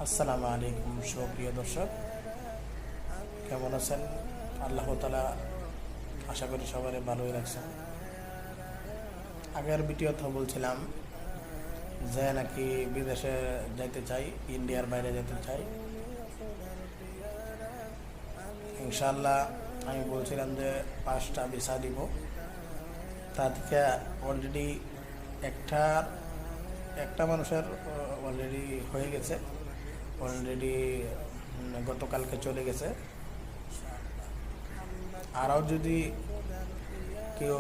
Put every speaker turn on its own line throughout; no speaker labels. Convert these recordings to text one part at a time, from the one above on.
আসসালামু আলাইকুম সুপ্রিয় দর্শক, কেমন আছেন? আল্লাহ তাআলা আশা করি সবাই ভালোই রাখছেন। আগের ভিডিওতে বলছিলাম যে নাকি বিদেশে যাইতে চাই, ইন্ডিয়ার বাইরে যেতে চাই। ইনশাআল্লাহ আমি বলছিলাম যে 5টা ভিসা দিব। তা থেকে অলরেডি একটা মানুষের অলরেডি হয়ে গেছে, অলরেডি গতকালকে চলে গেছে। আরও যদি কেউ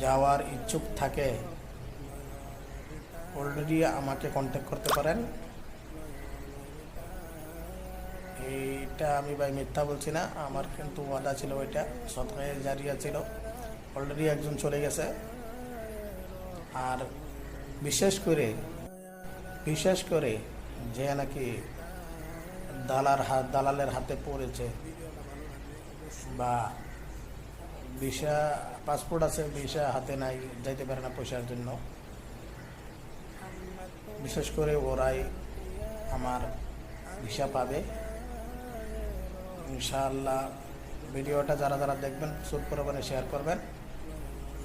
যাওয়ার ইচ্ছুক থাকে অলরেডি আমাকে কন্ট্যাক্ট করতে পারেন। এইটা আমি ভাই মিথ্যা বলছি না, আমার কিন্তু ওয়াদা ছিল, ওইটা সদকায়ে জারিয়া ছিল। অলরেডি একজন চলে গেছে। আর বিশেষ করে যে নাকি দালালের হাতে পড়েছে বা ভিসা পাসপোর্ট আছে, ভিসা হাতে নাই, যাইতে পারে না পয়সার জন্য, বিশেষ করে ওরাই আমার ভিসা পাবে ইনশাআল্লাহ। ভিডিওটা যারা যারা দেখবেন প্রচুর পরিমাণে শেয়ার করবেন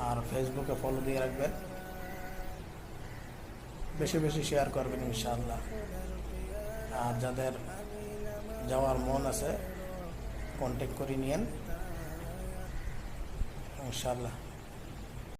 আর ফেসবুকে ফলো দিয়ে রাখবেন, বেশি বেশি শেয়ার করবেন ইনশাআল্লাহ। আর যাদের যাওয়ার মন আছে কন্ট্যাক্ট করে নিয়েন ইনশাআল্লাহ।